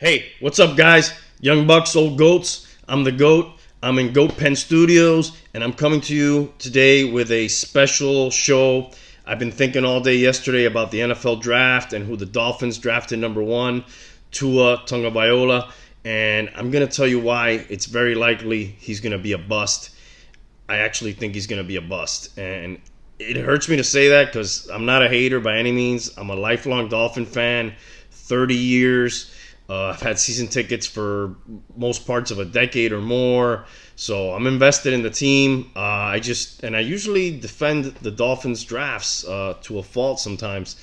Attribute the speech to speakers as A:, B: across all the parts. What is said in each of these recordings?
A: Hey, what's up, guys? Young Bucks, old goats. I'm the GOAT. I'm in Goat Pen Studios, and I'm coming to you today with a special show. I've been thinking all day yesterday about the NFL draft and who the Dolphins drafted number one, Tua Tagovailoa, and I'm going to tell you why it's very likely he's going to be a bust. I actually think he's going to be a bust, and it hurts me to say that because I'm not a hater by any means. I'm a lifelong Dolphin fan, 30 years. I've had season tickets for most parts of a decade or more, so I'm invested in the team. I usually defend the Dolphins drafts to a fault sometimes.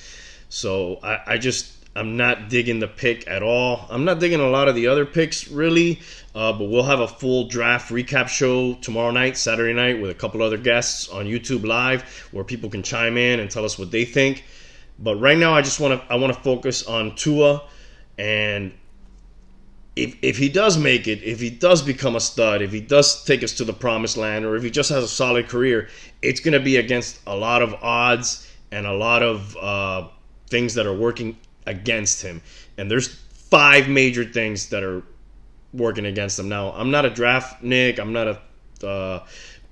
A: So I'm not digging the pick at all. I'm not digging a lot of the other picks really, but we'll have a full draft recap show tomorrow night, Saturday night, with a couple other guests on YouTube Live where people can chime in and tell us what they think. But right now, I want to focus on Tua. And if he does make it, if he does become a stud, if he does take us to the promised land, or if he just has a solid career, it's going to be against a lot of odds and a lot of things that are working against him. And there's 5 major things that are working against him. Now, I'm not a draft Nick. I'm not a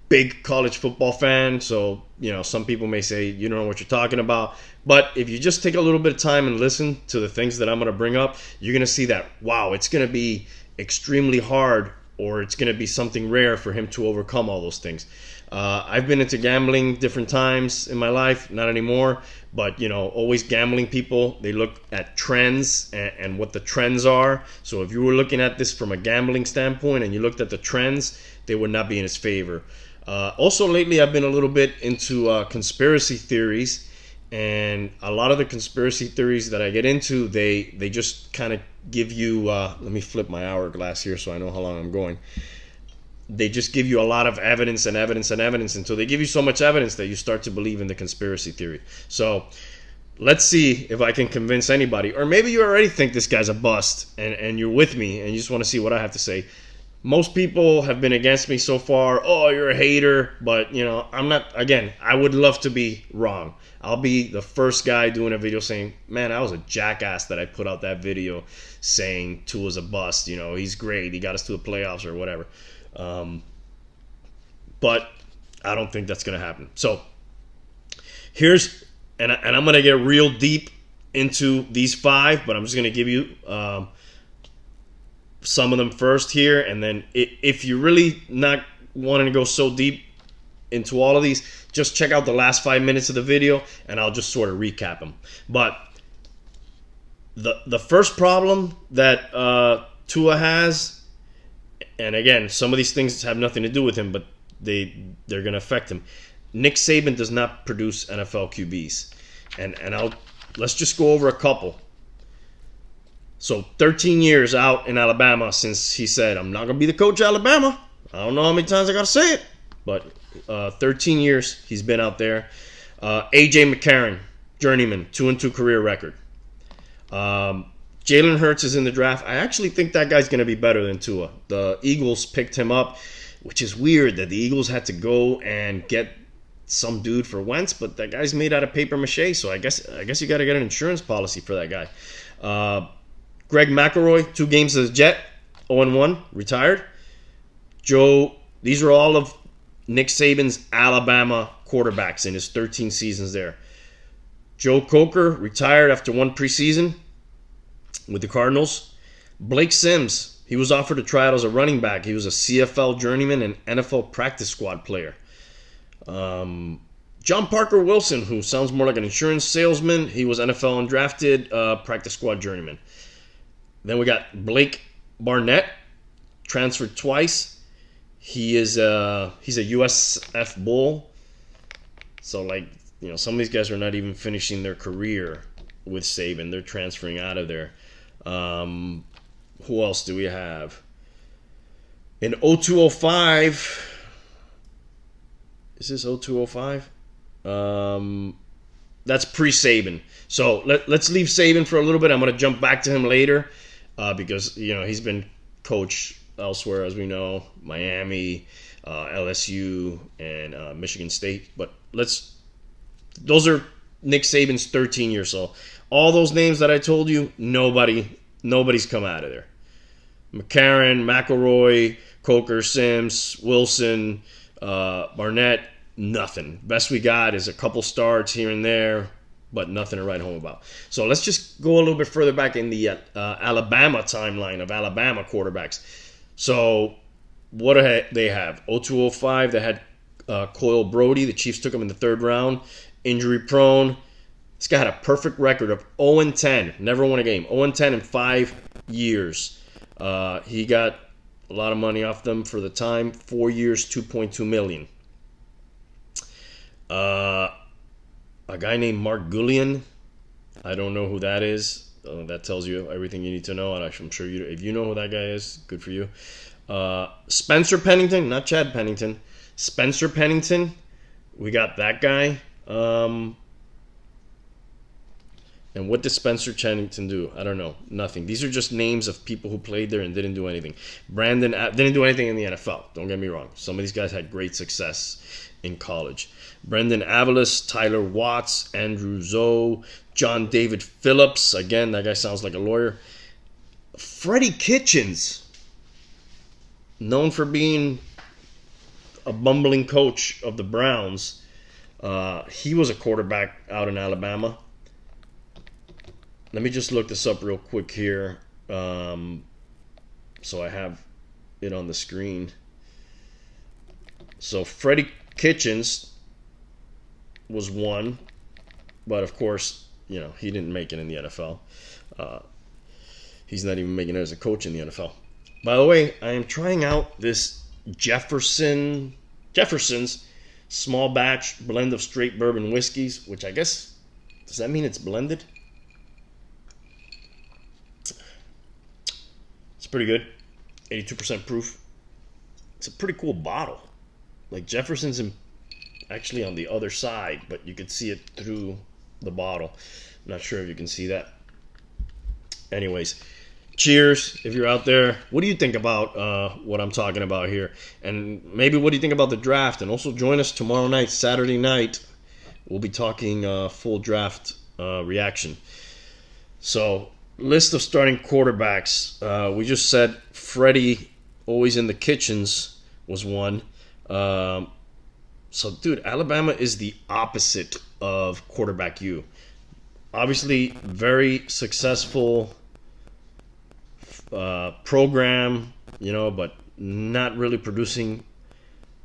A: big college football fan, so some people may say you don't know what you're talking about. But if you just take a little bit of time and listen to the things that I'm going to bring up, you're going to see that, wow, it's going to be extremely hard, or it's going to be something rare for him to overcome all those things. I've been into gambling different times in my life, not anymore, but always gambling people, they look at trends and what the trends are. So if you were looking at this from a gambling standpoint and you looked at the trends, they would not be in his favor. Also, lately, I've been a little bit into conspiracy theories, and a lot of the conspiracy theories that I get into, they just kind of give you, let me flip my hourglass here so I know how long I'm going. They just give you a lot of evidence and evidence and evidence until they give you so much evidence that you start to believe in the conspiracy theory. So let's see if I can convince anybody, or maybe you already think this guy's a bust and you're with me and you just want to see what I have to say. Most people have been against me so far. Oh, you're a hater. But, I'm not. Again, I would love to be wrong. I'll be the first guy doing a video saying, man, I was a jackass that I put out that video saying Tua's a bust. He's great. He got us to the playoffs or whatever. But I don't think that's going to happen. So here's, and I'm going to get real deep into these 5, but I'm just going to give you some of them first here, and then if you're really not wanting to go so deep into all of these, just check out the last 5 minutes of the video and I'll just sort of recap them. But the first problem that Tua has, and again, some of these things have nothing to do with him, but they're going to affect him. Nick Saban does not produce NFL QBs, and let's just go over a couple. So 13 years out in Alabama since he said, I'm not going to be the coach of Alabama. I don't know how many times I got to say it, but 13 years he's been out there. A.J. McCarron, journeyman, 2-2 career record. Jalen Hurts is in the draft. I actually think that guy's going to be better than Tua. The Eagles picked him up, which is weird that the Eagles had to go and get some dude for Wentz, but that guy's made out of paper mache, so I guess you got to get an insurance policy for that guy. Greg McElroy, 2 games as a Jet, 0-1, retired. These are all of Nick Saban's Alabama quarterbacks in his 13 seasons there. Joe Coker, retired after 1 preseason with the Cardinals. Blake Sims, he was offered a tryout as a running back. He was a CFL journeyman and NFL practice squad player. John Parker Wilson, who sounds more like an insurance salesman, he was NFL undrafted practice squad journeyman. Then we got Blake Barnett, transferred twice. He's a USF Bull. So some of these guys are not even finishing their career with Saban. They're transferring out of there. Who else do we have? In 0205, is this 0205? That's pre-Saban. So let's leave Saban for a little bit. I'm going to jump back to him later because he's been coach elsewhere, as we know, Miami, LSU, and Michigan State. But those are Nick Saban's 13 years old. All those names that I told you, nobody Nobody's come out of there. McCarron, McElroy, Coker, Sims, Wilson, Barnett, nothing. Best we got is a couple starts here and there, but nothing to write home about. So let's just go a little bit further back in the Alabama timeline of Alabama quarterbacks. So what do they have? 0205, they had Coyle Brody. The Chiefs took him in the third round. Injury prone. This guy had a perfect record of 0-10. Never won a game. 0-10 in 5 years. He got a lot of money off them for the time. 4 years, $2.2 million. A guy named Mark Gullion. I don't know who that is. That tells you everything you need to know. And I'm sure if you know who that guy is, good for you. Spencer Pennington, not Chad Pennington. Spencer Pennington. We got that guy. And what did Spencer Pennington do? I don't know. Nothing. These are just names of people who played there and didn't do anything. Brandon didn't do anything in the NFL. Don't get me wrong. Some of these guys had great success in college. Brendan Avalos, Tyler Watts, Andrew Zoe, John David Phillips. Again, that guy sounds like a lawyer. Freddie Kitchens, known for being a bumbling coach of the Browns. He was a quarterback out in Alabama. Let me just look this up real quick here, so I have it on the screen. So Freddie Kitchens was one, but of course, he didn't make it in the NFL. He's not even making it as a coach in the NFL. By the way, I am trying out this Jefferson's small batch blend of straight bourbon whiskeys, which I guess, does that mean it's blended? It's pretty good. 82% proof. It's a pretty cool bottle. Like Jefferson's actually on the other side, but you could see it through the bottle. I'm not sure if you can see that. Anyways, cheers if you're out there. What do you think about what I'm talking about here? And maybe what do you think about the draft? And also join us tomorrow night, Saturday night. We'll be talking full draft reaction. So, list of starting quarterbacks. We just said Freddie, always in the kitchens, was one. So, dude, Alabama is the opposite of quarterback U. Obviously, very successful program, but not really producing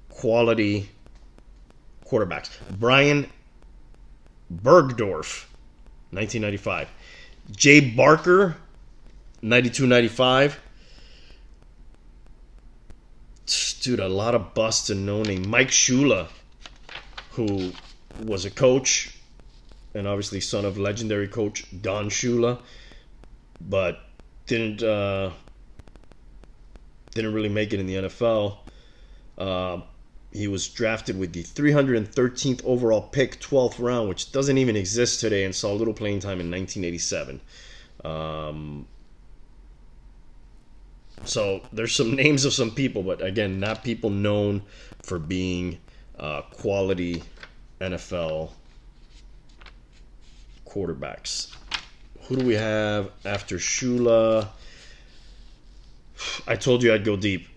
A: quality quarterbacks. Brian Bergdorf, 1995. Jay Barker, 92-95. Dude, a lot of busts and no name. Mike Shula, who was a coach, and obviously son of legendary coach Don Shula, but didn't really make it in the NFL. He was drafted with the 313th overall pick, 12th round, which doesn't even exist today, and saw little playing time in 1987. So there's some names of some people, but again, not people known for being quality NFL quarterbacks. Who do we have after Shula? I told you I'd go deep.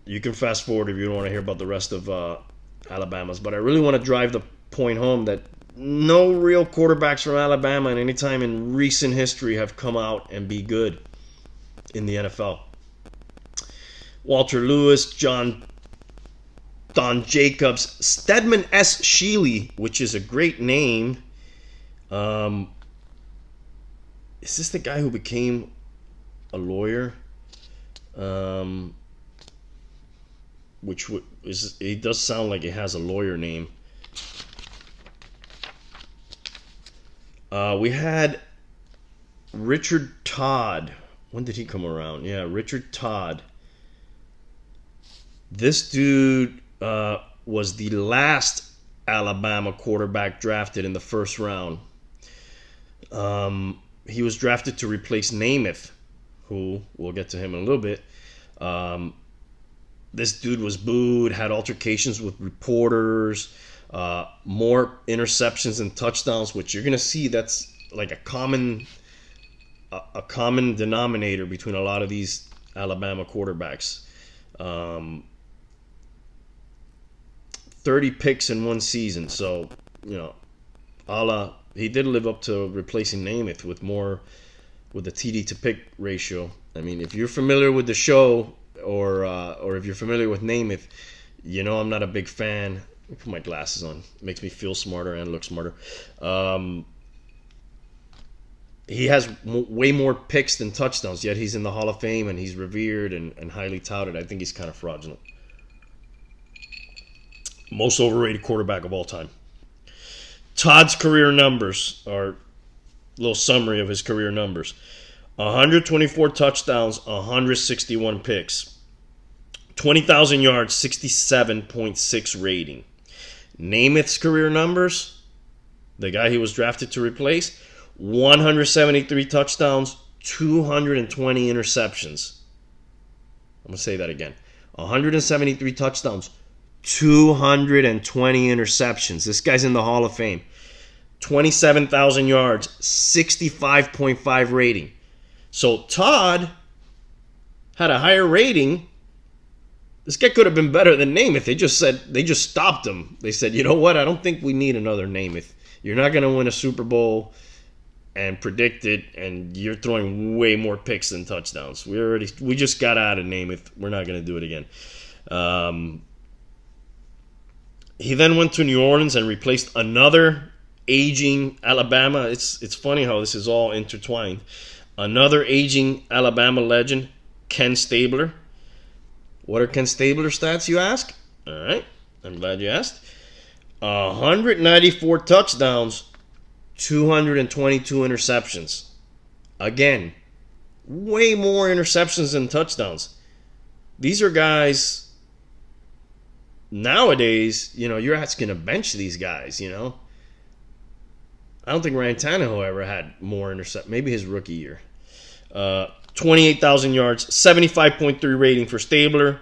A: You can fast forward if you don't want to hear about the rest of Alabama's, but I really want to drive the point home that no real quarterbacks from Alabama at any time in recent history have come out and be good in the NFL. Walter Lewis, Don Jacobs, Stedman S. Shealy, which is a great name. Is this the guy who became a lawyer? It does sound like it has a lawyer name. We had Richard Todd. When did he come around? Yeah, Richard Todd. This dude was the last Alabama quarterback drafted in the first round. He was drafted to replace Namath, who we'll get to him in a little bit. This dude was booed, had altercations with reporters, more interceptions and touchdowns, which you're going to see that's like a common a common denominator between a lot of these Alabama quarterbacks. 30 picks in one season. So, he did live up to replacing Namath with the TD to pick ratio. I mean, if you're familiar with the show or if you're familiar with Namath, I'm not a big fan. Let me put my glasses on. It makes me feel smarter and look smarter. He has way more picks than touchdowns, yet he's in the Hall of Fame and he's revered and highly touted. I think he's kind of fraudulent. Most overrated quarterback of all time. Todd's career numbers are a little summary of his career numbers. 124 touchdowns, 161 picks. 20,000 yards, 67.6 rating. Namath's career numbers, the guy he was drafted to replace, 173 touchdowns, 220 interceptions. I'm going to say that again. 173 touchdowns, 220 interceptions. This guy's in the Hall of Fame. 27,000 yards, 65.5 rating. So Todd had a higher rating. This guy could have been better than Namath. They just stopped him. They said, you know what? I don't think we need another Namath. You're not going to win a Super Bowl and predict it, and you're throwing way more picks than touchdowns. We just got out of Namath. We're not going to do it again. He then went to New Orleans and replaced another aging Alabama. It's funny how this is all intertwined. Another aging Alabama legend, Ken Stabler. What are Ken Stabler's stats, you ask? All right, I'm glad you asked. 194 touchdowns, 222 interceptions. Again, way more interceptions than touchdowns. These are guys, nowadays, you're asking to bench these guys, I don't think Ryan Tannehill ever had more interceptions. Maybe his rookie year. 28,000 yards, 75.3 rating for Stabler.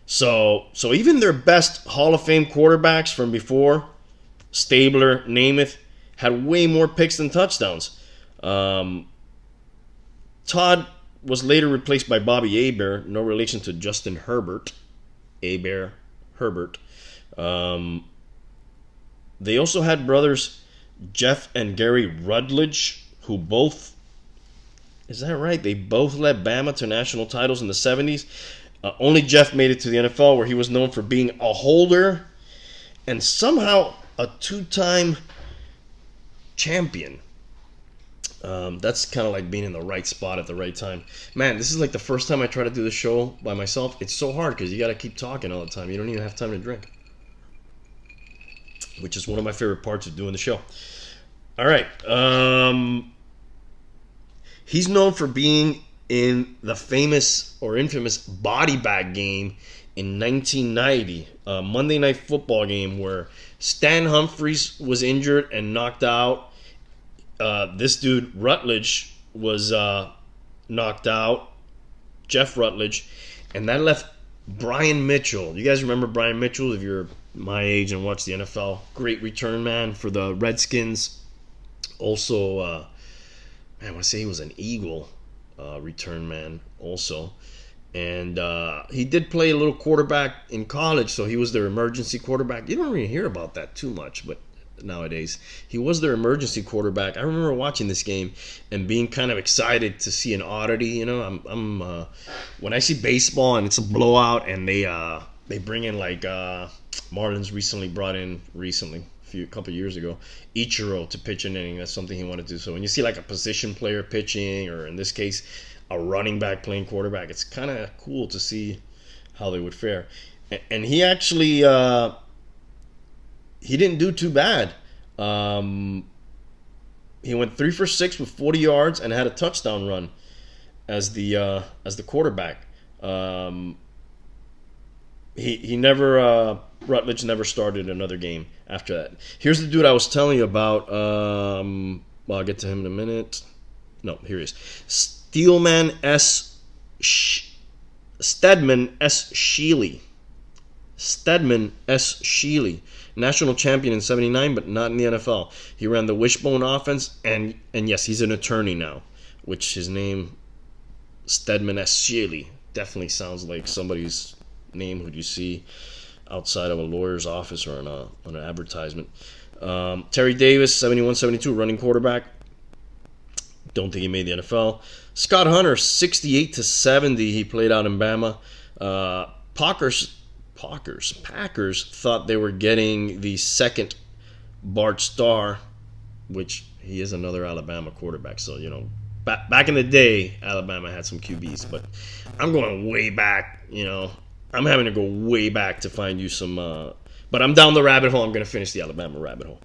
A: So even their best Hall of Fame quarterbacks from before, Stabler, Namath, had way more picks than touchdowns. Todd was later replaced by Bobby Hebert, no relation to Justin Herbert. Herbert. They also had brothers Jeff and Gary Rutledge, who both, is that right? They both led Bama to national titles in the 70s. Only Jeff made it to the NFL, where he was known for being a holder and somehow a two-time champion. That's kind of like being in the right spot at the right time. Man, this is like the first time I try to do the show by myself. It's so hard because you got to keep talking all the time. You don't even have time to drink, which is one of my favorite parts of doing the show. All right. He's known for being in the famous or infamous body bag game in 1990, a Monday Night Football game where Stan Humphries was injured and knocked out. This dude, Rutledge, was knocked out, Jeff Rutledge, and that left Brian Mitchell. You guys remember Brian Mitchell if you're my age and watch the NFL? Great return man for the Redskins. Also, I want to say he was an Eagle return man also. And he did play a little quarterback in college, so he was their emergency quarterback. You don't really hear about that too much, but nowadays he was their emergency quarterback. I remember watching this game and being kind of excited to see an oddity. I'm when I see baseball and it's a blowout and they bring in like Marlins brought in a couple years ago, Ichiro to pitch an inning. That's something he wanted to do. So when you see like a position player pitching, or in this case a running back playing quarterback, it's kind of cool to see how they would fare. And he actually he didn't do too bad. He went 3 for 6 with 40 yards and had a touchdown run as the quarterback. Rutledge never started another game after that. Here's the dude I was telling you about. I'll get to him in a minute. No, here he is. Stedman S. Sheely. Stedman S. Sheely. National champion in 79, but not in the NFL. He ran the wishbone offense, and yes, he's an attorney now. which his name, Stedman S. Shealy, definitely sounds like somebody's name who you see outside of a lawyer's office or on an advertisement. Terry Davis, 71-72, running quarterback. Don't think he made the NFL. Scott Hunter, 68-70. He played out in Bama. Packers thought they were getting the second Bart Starr, which he is another Alabama quarterback. So, back in the day, Alabama had some QBs. But I'm going way back, I'm having to go way back to find you some. But I'm down the rabbit hole. I'm going to finish the Alabama rabbit hole.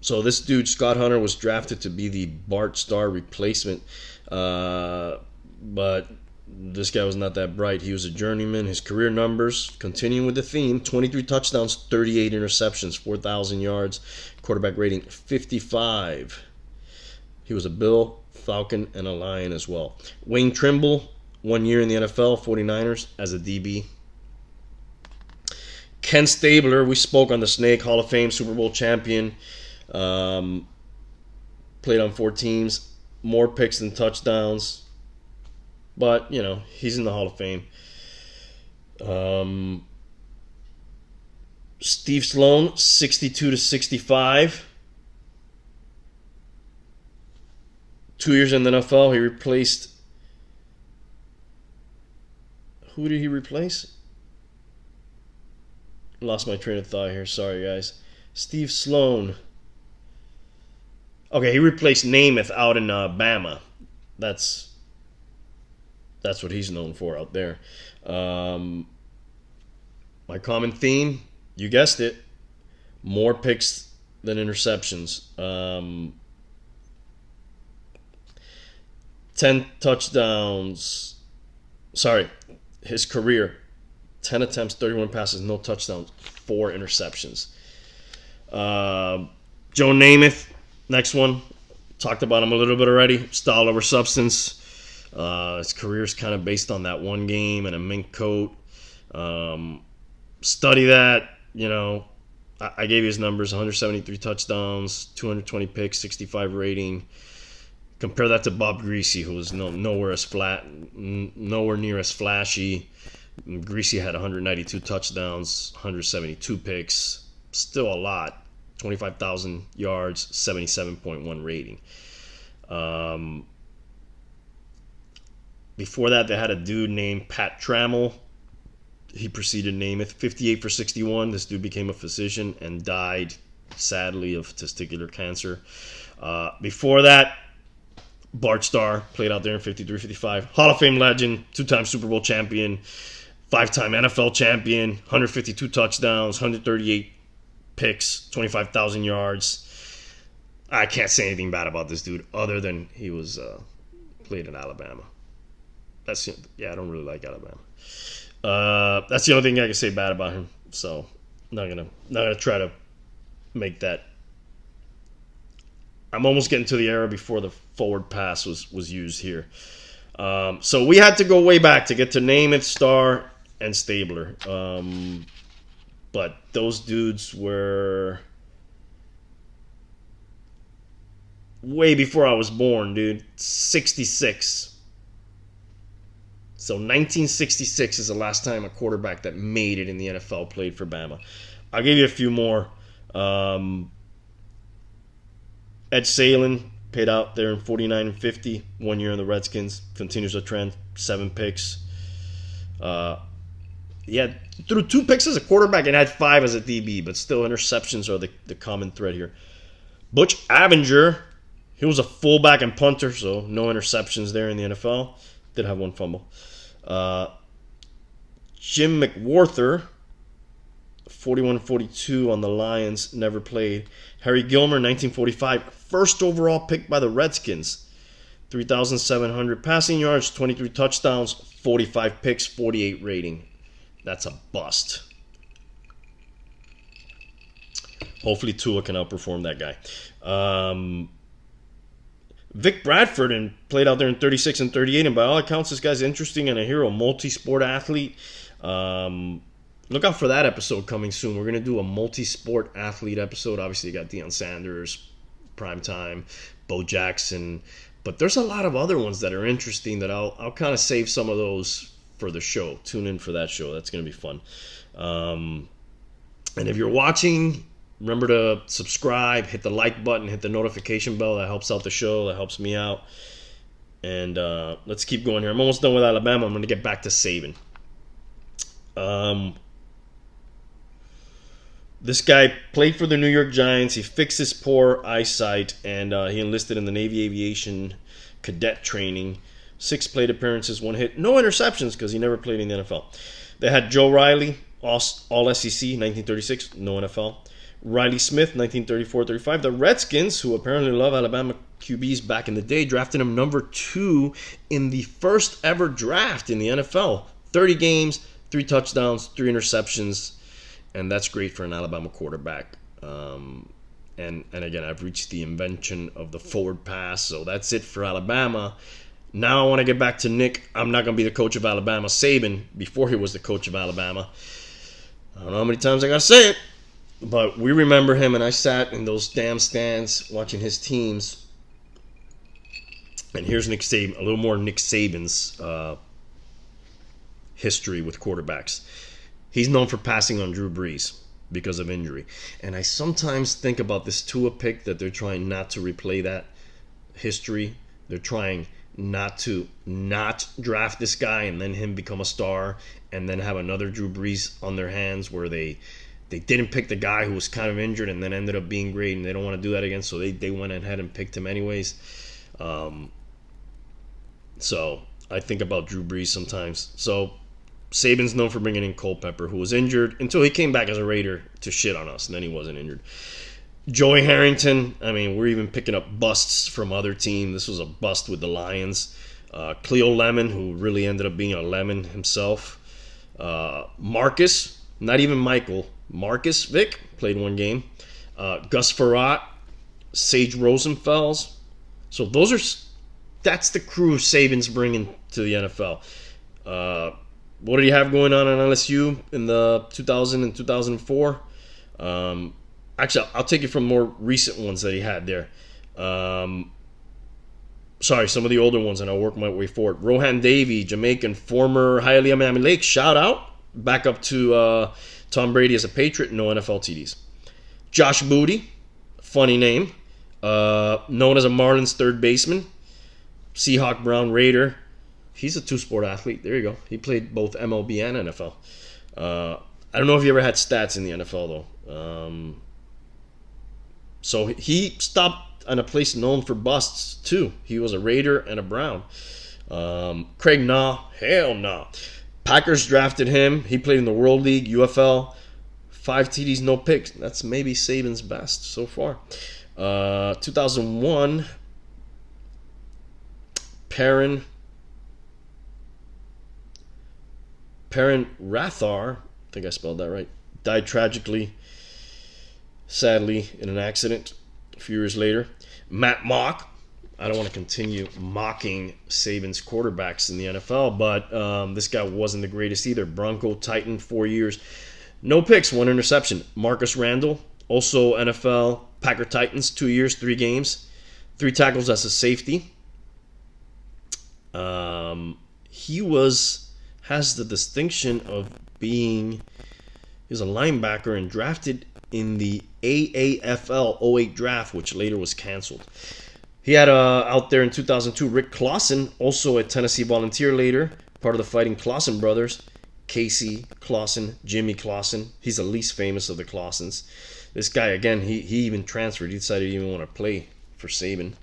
A: So this dude, Scott Hunter, was drafted to be the Bart Starr replacement. But this guy was not that bright. He was a journeyman. His career numbers, continuing with the theme, 23 touchdowns, 38 interceptions, 4,000 yards. Quarterback rating, 55. He was a Bill, Falcon, and a Lion as well. Wayne Trimble, 1 year in the NFL, 49ers, as a DB. Ken Stabler, we spoke on the Snake, Hall of Fame, Super Bowl champion. Played on 4 teams. More picks than touchdowns. But, he's in the Hall of Fame. Steve Sloan, 62-65. 2 years in the NFL, he replaced... Who did he replace? Lost my train of thought here. Sorry, guys. Steve Sloan. Okay, he replaced Namath out in Bama. That's what he's known for out there. My common theme, you guessed it, more picks than interceptions. 10 touchdowns. Sorry, his career, 10 attempts, 31 passes, no touchdowns, 4 interceptions. Joe Namath, next one. Talked about him a little bit already. Style over substance. His career is kind of based on that one game and a mink coat. Study that, I gave you his numbers, 173 touchdowns, 220 picks, 65 rating. Compare that to Bob Greasy, who was nowhere near as flashy. Greasy had 192 touchdowns, 172 picks. Still a lot. 25,000 yards, 77.1 rating. Before that, they had a dude named Pat Trammell. He preceded Namath, 58-61. This dude became a physician and died, sadly, of testicular cancer. Before that, Bart Starr played out there in 53-55. Hall of Fame legend, 2-time Super Bowl champion, 5-time NFL champion, 152 touchdowns, 138 picks, 25,000 yards. I can't say anything bad about this dude other than he was played in Alabama. I don't really like Alabama. That's the only thing I can say bad about him. So, not gonna try to make that. I'm almost getting to the era before the forward pass was used here. So we had to go way back to get to Namath, Starr, and Stabler. But those dudes were way before I was born, dude. 66. So 1966 is the last time a quarterback that made it in the NFL played for Bama. I'll give you a few more. Ed Salin paid out there in 49-50, 1 year in the Redskins. Continues a trend, 7 picks. Threw 2 picks as a quarterback and had 5 as a DB, but still interceptions are the common thread here. Butch Avinger, he was a fullback and punter, so no interceptions there in the NFL. Did have 1 fumble. Jim McWhorter, 41-42 on the Lions, never played. Harry Gilmer, 1945, first overall pick by the Redskins. 3,700 passing yards, 23 touchdowns, 45 picks, 48 rating. That's a bust. Hopefully Tua can outperform that guy. Vic Bradford played out there in 36 and 38, and by all accounts, this guy's interesting and a hero, multi-sport athlete. Look out for that episode coming soon. We're going to do a multi-sport athlete episode. Obviously, you got Deion Sanders, prime time, Bo Jackson. But there's a lot of other ones that are interesting that I'll kind of save some of those for the show. Tune in for that show. That's going to be fun. And if you're watching, remember to subscribe, hit the like button, hit the notification bell. That helps out the show. That helps me out. And let's keep going here. I'm almost done with Alabama. I'm going to get back to Saban. This guy played for the New York Giants. He fixed his poor eyesight, and he enlisted in the Navy Aviation cadet training. 6 plate appearances, 1 hit. No interceptions because he never played in the NFL. They had Joe Riley, All SEC, 1936, no NFL. Riley Smith, 1934-35. The Redskins, who apparently love Alabama QBs back in the day, drafted him number 2 in the first ever draft in the NFL. 30 games, 3 touchdowns, 3 interceptions. And that's great for an Alabama quarterback. And again, I've reached the invention of the forward pass. So that's it for Alabama. Now I want to get back to Nick. I'm not going to be the coach of Alabama. Saban, before he was the coach of Alabama. I don't know how many times I got to say it. But we remember him, and I sat in those damn stands watching his teams. And here's Nick Saban, a little more Nick Saban's history with quarterbacks. He's known for passing on Drew Brees because of injury. And I sometimes think about this Tua pick that they're trying not to replay that history. They're trying not to not draft this guy and then him become a star and then have another Drew Brees on their hands where they didn't pick the guy who was kind of injured and then ended up being great, and they don't want to do that again, so they went ahead and picked him anyways. So I think about Drew Brees sometimes. So Saban's known for bringing in Culpepper, who was injured until he came back as a Raider to shit on us, and then he wasn't injured. Joey Harrington, I mean, we're even picking up busts from other teams. This was a bust with the Lions. Cleo Lemon, who really ended up being a lemon himself. Marcus, not even Michael. Marcus Vick played 1 game. Gus Farrat, Sage Rosenfels. So that's the crew Saban's bringing to the NFL. What did he have going on LSU in the 2000 and 2004? Actually, I'll take it from more recent ones that he had there. Sorry, some of the older ones, and I'll work my way forward. Rohan Davey, Jamaican, former Hialeah Miami Lake, shout out. Back up to Tom Brady as a Patriot, no NFL TDs. Josh Booty, funny name, known as a Marlins third baseman. Seahawk, Brown, Raider. He's a 2-sport athlete. There you go. He played both MLB and NFL. I don't know if he ever had stats in the NFL, though. So he stopped on a place known for busts, too. He was a Raider and a Brown. Craig Nah, hell nah. Packers drafted him. He played in the World League, UFL. 5 TDs, no picks. That's maybe Saban's best so far. 2001, Perrin Rathar, I think I spelled that right, died tragically, sadly, in an accident a few years later. Matt Mock, I don't want to continue mocking Saban's quarterbacks in the NFL, but this guy wasn't the greatest either. Bronco Titan, 4 years. No picks, 1 interception. Marcus Randall, also NFL, Packer Titans, 2 years, 3 games. 3 tackles as a safety. He has the distinction of being, he was a linebacker and drafted in the AAFL 08 draft, which later was canceled. He had out there in 2002 Rick Clausen, also a Tennessee Volunteer later, part of the Fighting Clausen brothers. Casey Clausen, Jimmy Clausen. He's the least famous of the Clausens. This guy, again, he even transferred. He decided he didn't even want to play for Saban.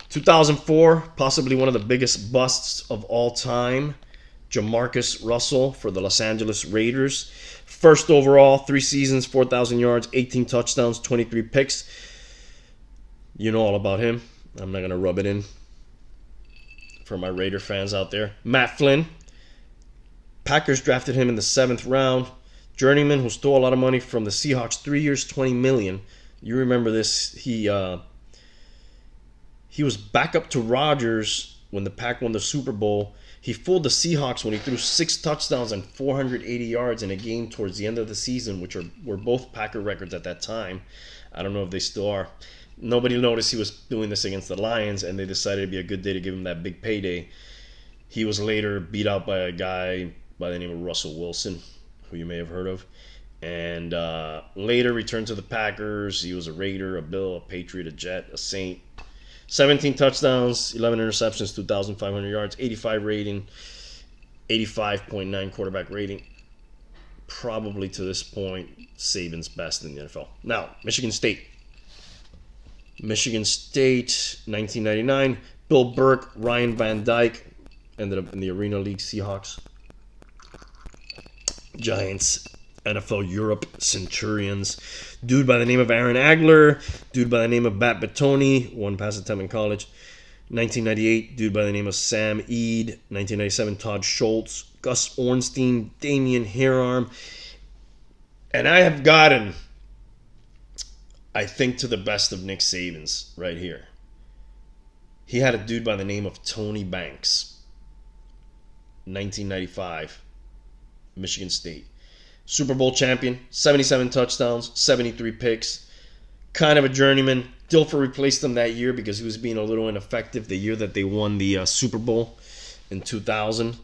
A: 2004, possibly one of the biggest busts of all time. Jamarcus Russell for the Los Angeles Raiders. First overall, 3 seasons, 4,000 yards, 18 touchdowns, 23 picks. You know all about him. I'm not going to rub it in for my Raider fans out there. Matt Flynn. Packers drafted him in the 7th round. Journeyman, who stole a lot of money from the Seahawks, 3 years, $20 million. You remember this. He was back up to Rodgers when the Pack won the Super Bowl. He fooled the Seahawks when he threw 6 touchdowns and 480 yards in a game towards the end of the season, which were both Packer records at that time. I don't know if they still are. Nobody noticed he was doing this against the Lions, and they decided it'd be a good day to give him that big payday. He was later beat out by a guy by the name of Russell Wilson, who you may have heard of. And later returned to the Packers. He was a Raider, a Bill, a Patriot, a Jet, a Saint. 17 touchdowns, 11 interceptions, 2,500 yards, 85 rating, 85.9 quarterback rating. Probably to this point, Saban's best in the NFL. Now, Michigan State. Michigan State, 1999. Bill Burke, Ryan Van Dyke. Ended up in the Arena League, Seahawks. Giants, NFL Europe, Centurions. Dude by the name of Aaron Agler. Dude by the name of Bat Batoni. One pass attempt in college. 1998, dude by the name of Sam Eade. 1997, Todd Schultz. Gus Ornstein. Damian Hairarm. And I have gotten, I think, to the best of Nick Saban's right here. He had a dude by the name of Tony Banks. 1995, Michigan State. Super Bowl champion, 77 touchdowns, 73 picks. Kind of a journeyman. Dilfer replaced him that year because he was being a little ineffective the year that they won the Super Bowl in 2000.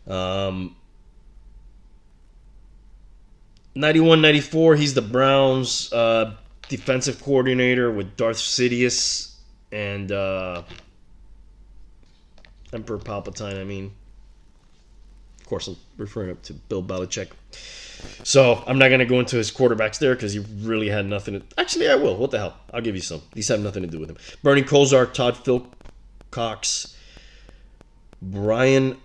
A: 91-94, he's the Browns defensive coordinator with Darth Sidious and Emperor Palpatine, Of course, I'm referring up to Bill Belichick. So I'm not going to go into his quarterbacks there because he really had nothing to... Actually, I will. What the hell? I'll give you some. These have nothing to do with him. Bernie Kosar, Todd Philcox, Brian...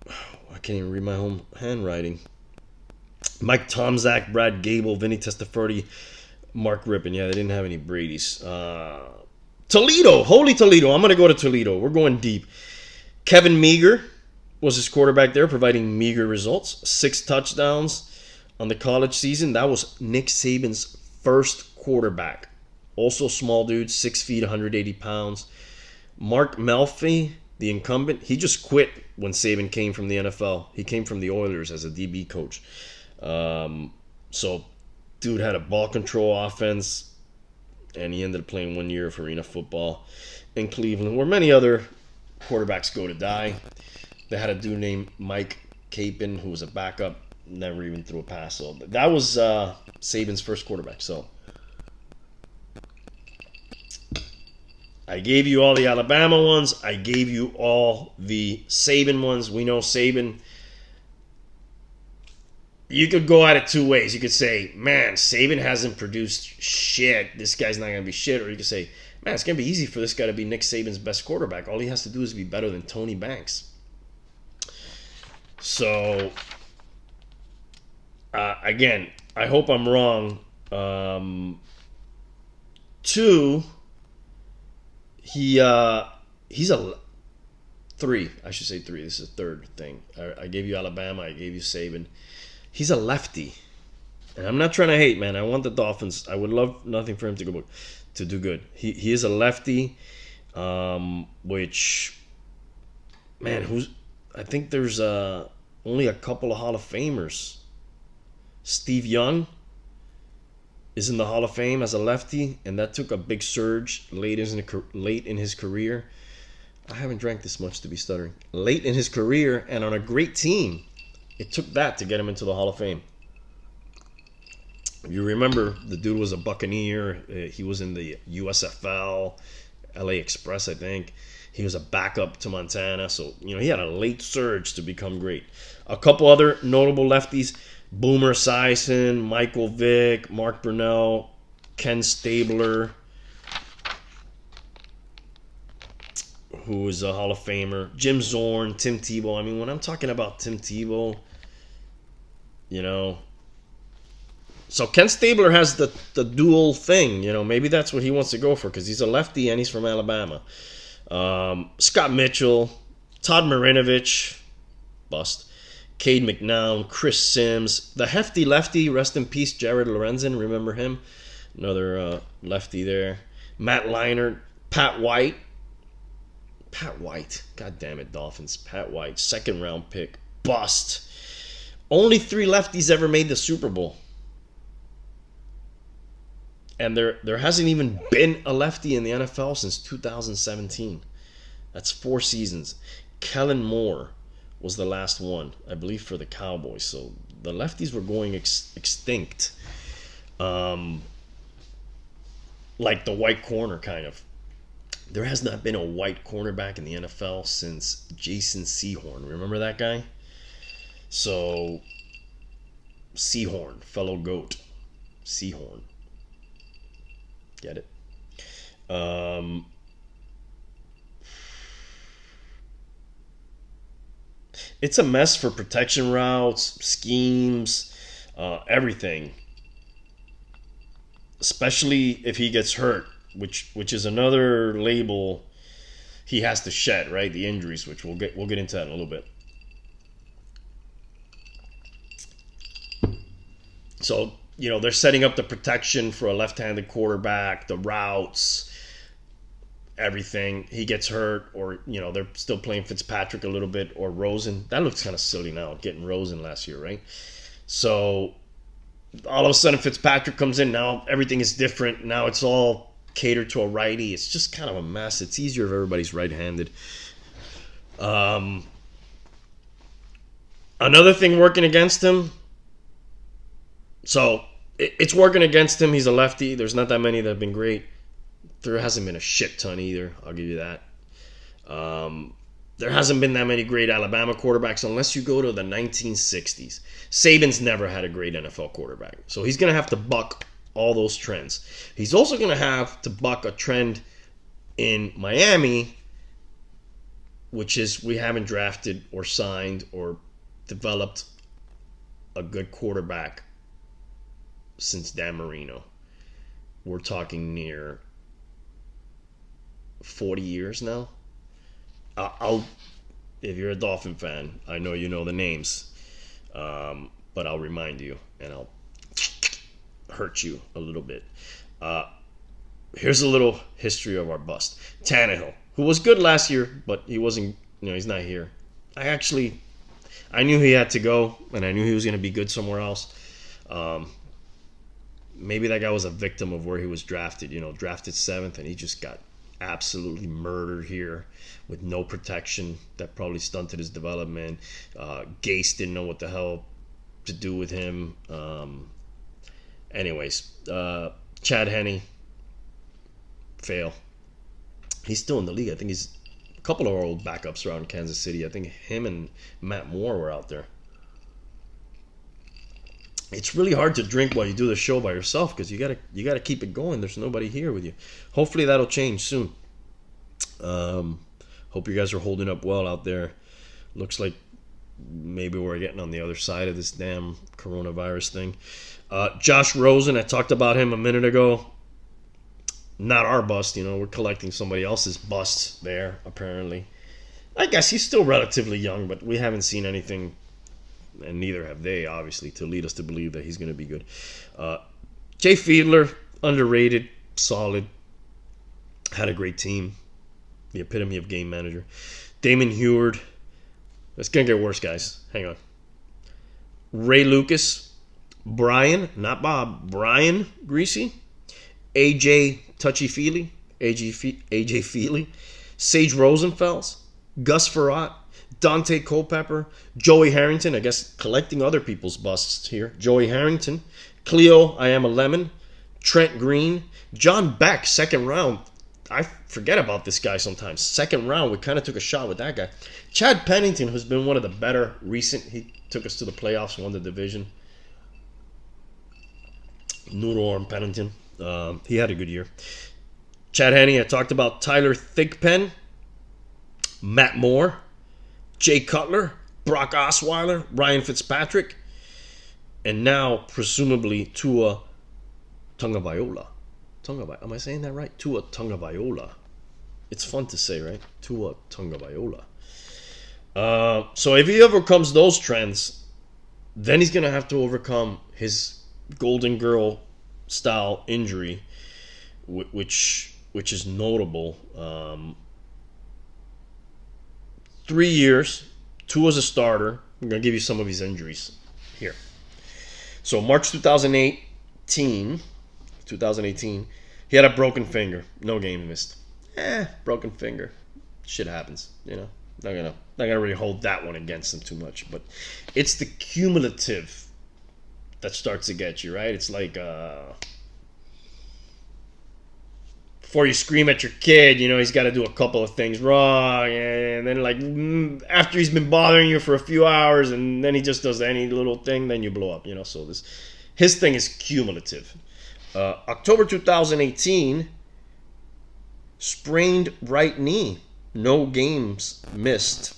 A: I can't even read my own handwriting. Mike Tomczak, Brad Gable, Vinny Testaverde, Mark Rippon. Yeah, they didn't have any Bradys. Toledo. Holy Toledo. I'm going to go to Toledo. We're going deep. Kevin Meager was his quarterback there, providing meager results. 6 touchdowns on the college season. That was Nick Saban's first quarterback. Also small dude, 6 feet, 180 pounds. Mark Melfi, the incumbent, he just quit when Saban came from the NFL. He came from the Oilers as a DB coach. So, dude had a ball control offense, and he ended up playing 1 year of arena football in Cleveland, where many other quarterbacks go to die. They had a dude named Mike Capon who was a backup, never even threw a pass. So that was Saban's first quarterback. So I gave you all the Alabama ones. I gave you all the Saban ones. We know Saban. You could go at it two ways. You could say, man, Saban hasn't produced shit. This guy's not going to be shit. Or you could say, man, it's going to be easy for this guy to be Nick Saban's best quarterback. All he has to do is be better than Tony Banks. So, again, I hope I'm wrong. 2, he's a 3. I should say 3. This is a third thing. I gave you Alabama. I gave you Saban. He's a lefty. And I'm not trying to hate, man. I want the Dolphins. I would love nothing for him to do good. He is a lefty, which, man, I think there's only a couple of Hall of Famers. Steve Young is in the Hall of Fame as a lefty, and that took a big surge late in his career. I haven't drank this much to be stuttering. Late in his career, and on a great team. It took that to get him into the Hall of Fame. You remember, the dude was a Buccaneer. He was in the USFL, LA Express, I think. He was a backup to Montana. So, he had a late surge to become great. A couple other notable lefties. Boomer Esiason, Michael Vick, Mark Brunell, Ken Stabler, who is a Hall of Famer. Jim Zorn, Tim Tebow. When I'm talking about Tim Tebow, So Ken Stabler has the dual thing. Maybe that's what he wants to go for because he's a lefty and he's from Alabama. Scott Mitchell, Todd Marinovich, bust. Cade McNown, Chris Sims, the hefty lefty, rest in peace, Jared Lorenzen, remember him? Another lefty there. Matt Leinart, Pat White, god damn it, Dolphins, Pat White, 2nd round pick, bust. Only 3 lefties ever made the Super Bowl. And there hasn't even been a lefty in the NFL since 2017. That's 4 seasons. Kellen Moore was the last one, I believe, for the Cowboys. So the lefties were going extinct. Like the white corner, kind of. There has not been a white cornerback in the NFL since Jason Sehorn. Remember that guy? So, Sehorn, fellow GOAT. Sehorn. Get it? It's a mess for protection routes, schemes, everything. Especially if he gets hurt, which is another label he has to shed, right? The injuries, which we'll get into that in a little bit. So, they're setting up the protection for a left-handed quarterback, the routes, everything. He gets hurt, or, they're still playing Fitzpatrick a little bit, or Rosen. That looks kind of silly now, getting Rosen last year, right? So, all of a sudden, Fitzpatrick comes in. Now, everything is different. Now, it's all catered to a righty. It's just kind of a mess. It's easier if everybody's right-handed. Another thing working against him. So, it's working against him. He's a lefty. There's not that many that have been great. There hasn't been a shit ton either. I'll give you that. There hasn't been that many great Alabama quarterbacks unless you go to the 1960s. Saban's never had a great NFL quarterback. So he's going to have to buck all those trends. He's also going to have to buck a trend in Miami, which is we haven't drafted or signed or developed a good quarterback since Dan Marino. We're talking near 40 years now. If you're a Dolphin fan, I know you know the names, but I'll remind you and I'll hurt you a little bit. Here's a little history of our bust. Tannehill, who was good last year, but he wasn't, he's not here. I knew he had to go, and I knew he was going to be good somewhere else. Maybe that guy was a victim of where he was drafted, drafted 7th, and he just got absolutely murdered here with no protection. That probably stunted his development. Gase didn't know what the hell to do with him. Anyways, Chad Henne, fail. He's still in the league. I think he's a couple of our old backups around Kansas City. I think him and Matt Moore were out there. It's really hard to drink while you do the show by yourself because you gotta keep it going. There's nobody here with you. Hopefully that'll change soon. Hope you guys are holding up well out there. Looks like maybe we're getting on the other side of this damn coronavirus thing. Josh Rosen, I talked about him a minute ago. Not our bust, we're collecting somebody else's busts there, apparently. I guess he's still relatively young, but we haven't seen anything, and neither have they, obviously, to lead us to believe that he's going to be good. Jay Fiedler, underrated, solid, had a great team. The epitome of game manager. Damon Heward. It's going to get worse, guys. Hang on. Ray Lucas. Brian, not Bob. Brian Greasy. AJ Touchy-Feely. AJ Feely. Sage Rosenfels. Gus Farrat. Dante Culpepper. Joey Harrington. I guess collecting other people's busts here. Joey Harrington. Cleo, I Am a Lemon. Trent Green. John Beck, 2nd round. I forget about this guy sometimes. 2nd round, we kind of took a shot with that guy. Chad Pennington, who's been one of the better recent. He took us to the playoffs, won the division. Noodle arm Pennington. He had a good year. Chad Henne, I talked about. Tyler Thigpen. Matt Moore. Jay Cutler. Brock Osweiler. Ryan Fitzpatrick. And now, presumably, Tua Tagovailoa. Am I saying that right? Tua Tagovailoa. It's fun to say, right? Tua Tagovailoa. So if he overcomes those trends, then he's going to have to overcome his Golden Girl style injury, which is notable. 3 years, Tua as a starter. I'm going to give you some of his injuries here. So March 2018 2018. He had a broken finger. No game missed. Broken finger. Shit happens, you know. Not gonna really hold that one against him too much, but it's the cumulative that starts to get you, right? It's like before you scream at your kid, you know, he's got to do a couple of things wrong, and then like after he's been bothering you for a few hours, and then he just does any little thing, then you blow up, you know. So his thing is cumulative. October 2018, sprained right knee, no games missed.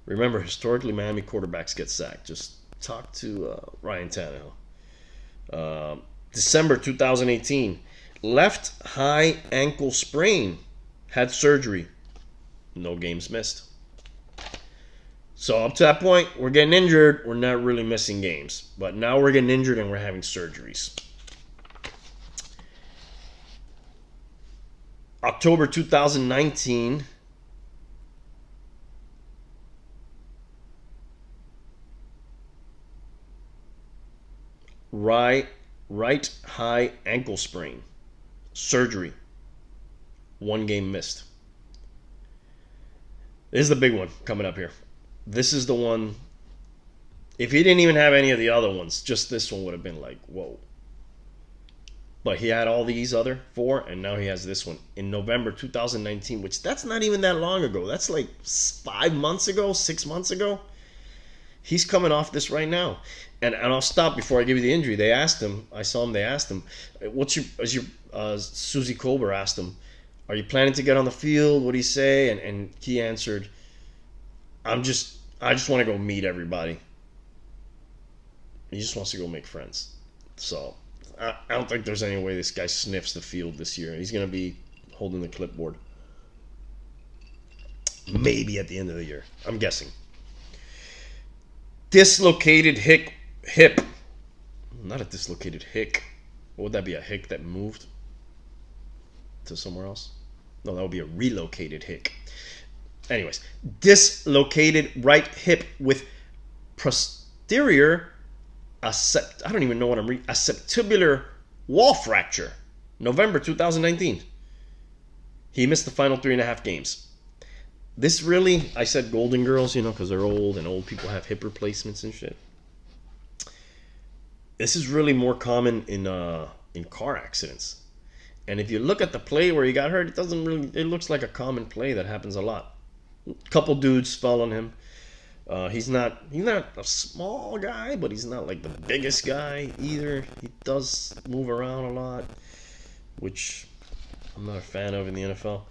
A: Remember, historically, Miami quarterbacks get sacked. Just talk to Ryan Tannehill. December 2018, left high ankle sprain, had surgery, no games missed. So up to that point, we're getting injured. We're not really missing games. But now we're getting injured and we're having surgeries. October 2019, right high ankle sprain, surgery, 1 game missed. This is the big one coming up here. This is the one, if he didn't even have any of the other ones, just this one would have been like, whoa. But he had all these other 4, and now he has this one in November 2019, which that's not even that long ago. That's like 5 months ago, 6 months ago. He's coming off this right now. And I'll stop before I give you the injury. They asked him, I saw him, they asked him, Susie Colbert asked him, are you planning to get on the field? What do you say? And he answered, I just want to go meet everybody. He just wants to go make friends. So I don't think there's any way this guy sniffs the field this year. He's going to be holding the clipboard. Maybe at the end of the year. I'm guessing. Dislocated hip. Not a dislocated hick. What would that be? A hick that moved to somewhere else? No, that would be a relocated hick. Anyways, dislocated right hip with posterior acceptular wall fracture. November 2019. He missed the final 3.5 games. This really, I said Golden Girls, you know, because they're old and old people have hip replacements and shit. This is really more common in car accidents. And if you look at the play where he got hurt, it looks like a common play that happens a lot. A couple dudes fell on him. He's not a small guy, but he's not like the biggest guy either. He does move around a lot, which I'm not a fan of in the NFL.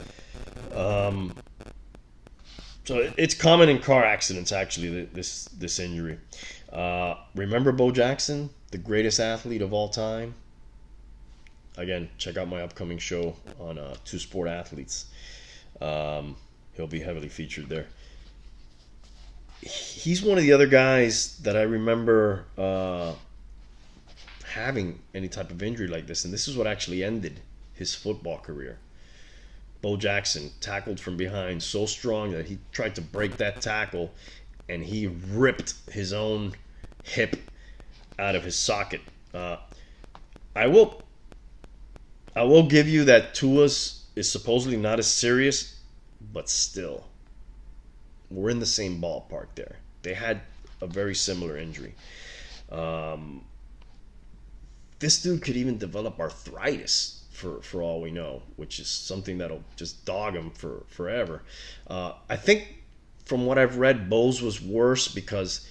A: So it's common in car accidents, actually, this injury. Remember Bo Jackson, the greatest athlete of all time? Again, check out my upcoming show on Two Sport Athletes. He'll be heavily featured there. He's one of the other guys that I remember having any type of injury like this, and this is what actually ended his football career. Bo Jackson tackled from behind so strong that he tried to break that tackle, and he ripped his own hip out of his socket. I will give you that Tua's is supposedly not as serious, but still, we're in the same ballpark there. They had a very similar injury. This dude could even develop arthritis for all we know, which is something that'll just dog him for forever. I think from what I've read, Bo's was worse because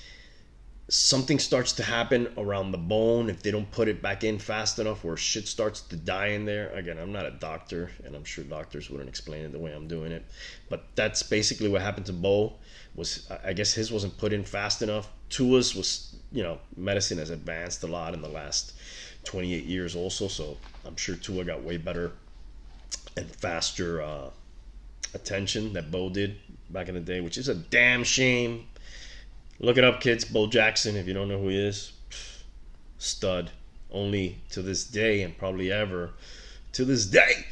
A: something starts to happen around the bone if they don't put it back in fast enough, where shit starts to die in there. Again, I'm not a doctor, and I'm sure doctors wouldn't explain it the way I'm doing it, but that's basically what happened to Bo. I guess his wasn't put in fast enough. Tua's was, medicine has advanced a lot in the last 28 years also, so I'm sure Tua got way better and faster attention that Bo did back in the day, which is a damn shame. Look it up, kids. Bo Jackson, if you don't know who he is. Stud. Only to this day, and probably ever to this day,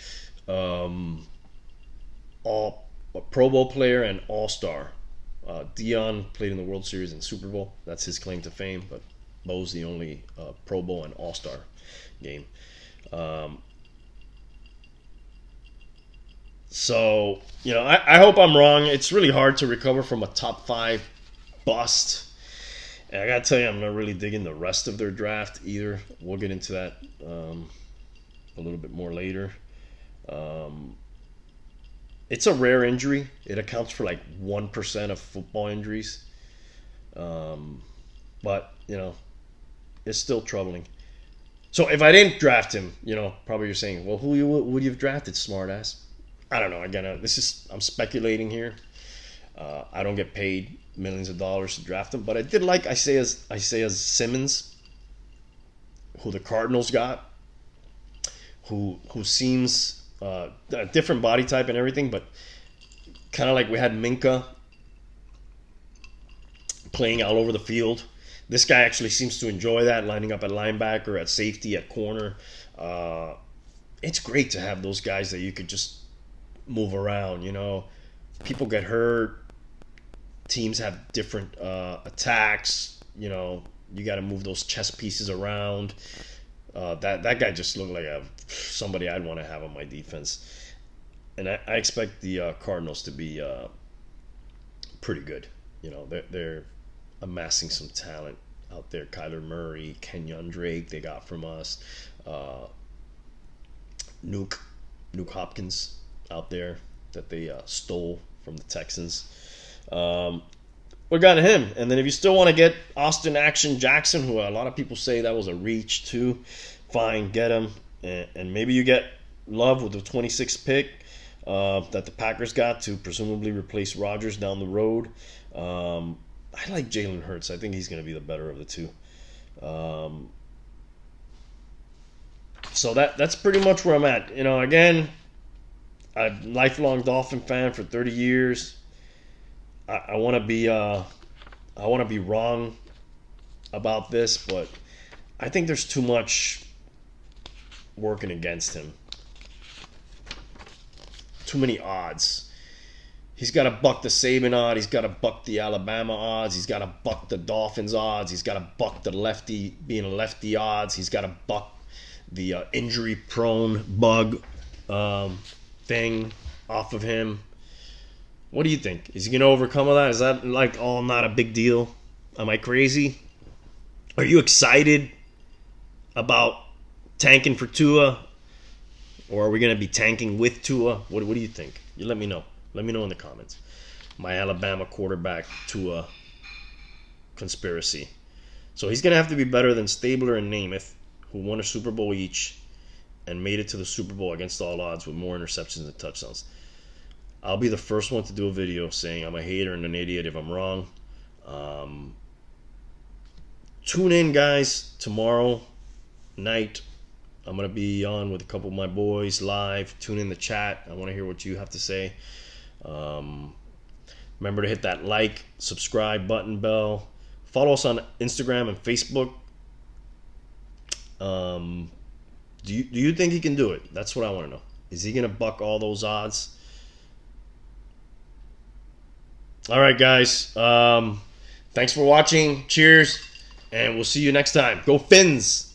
A: a Pro Bowl player and All-Star. Dion played in the World Series and Super Bowl. That's his claim to fame. But Bo's the only Pro Bowl and All-Star game. So, I hope I'm wrong. It's really hard to recover from a top 5 bust. And I got to tell you, I'm not really digging the rest of their draft either. We'll get into that a little bit more later. It's a rare injury. It accounts for like 1% of football injuries. But, it's still troubling. So if I didn't draft him, probably you're saying, well, who would you have drafted, smartass? I don't know. Again, I'm speculating here. I don't get paid millions of dollars to draft him, but I did like Isaiah Simmons, who the Cardinals got, who seems a different body type and everything, but kind of like we had Minka playing all over the field. This guy actually seems to enjoy that, lining up at linebacker, at safety, at corner. It's great to have those guys that you could just move around. People get hurt. Teams have different attacks. You got to move those chess pieces around. That guy just looked like somebody I'd want to have on my defense. And I expect the Cardinals to be pretty good. They're amassing some talent out there. Kyler Murray, Kenyon Drake, they got from us. Nuke Hopkins out there that they stole from the Texans. We got him. And then if you still want to get Austin Action Jackson, who a lot of people say that was a reach too, fine, get him. And maybe you get Love with the 26th pick that the Packers got to presumably replace Rodgers down the road. I like Jalen Hurts. I think he's going to be the better of the two. So that's pretty much where I'm at. Again, I'm a lifelong Dolphin fan for 30 years. I want to be wrong about this, but I think there's too much working against him. Too many odds. He's got to buck the Saban odds. He's got to buck the Alabama odds. He's got to buck the Dolphins odds. He's got to buck the lefty being a lefty odds. He's got to buck the injury-prone bug thing off of him. What do you think? Is he going to overcome all that? Is that not a big deal? Am I crazy? Are you excited about tanking for Tua? Or are we going to be tanking with Tua? What do you think? You let me know. Let me know in the comments. My Alabama quarterback Tua conspiracy. So he's going to have to be better than Stabler and Namath, who won a Super Bowl each and made it to the Super Bowl against all odds with more interceptions than touchdowns. I'll be the first one to do a video saying I'm a hater and an idiot if I'm wrong. Tune in, guys, tomorrow night. I'm going to be on with a couple of my boys live. Tune in the chat. I want to hear what you have to say. Remember to hit that like, subscribe button, bell. Follow us on Instagram and Facebook. Do you think he can do it? That's what I want to know. Is he going to buck all those odds? All right, guys. Thanks for watching. Cheers. And we'll see you next time. Go Phins!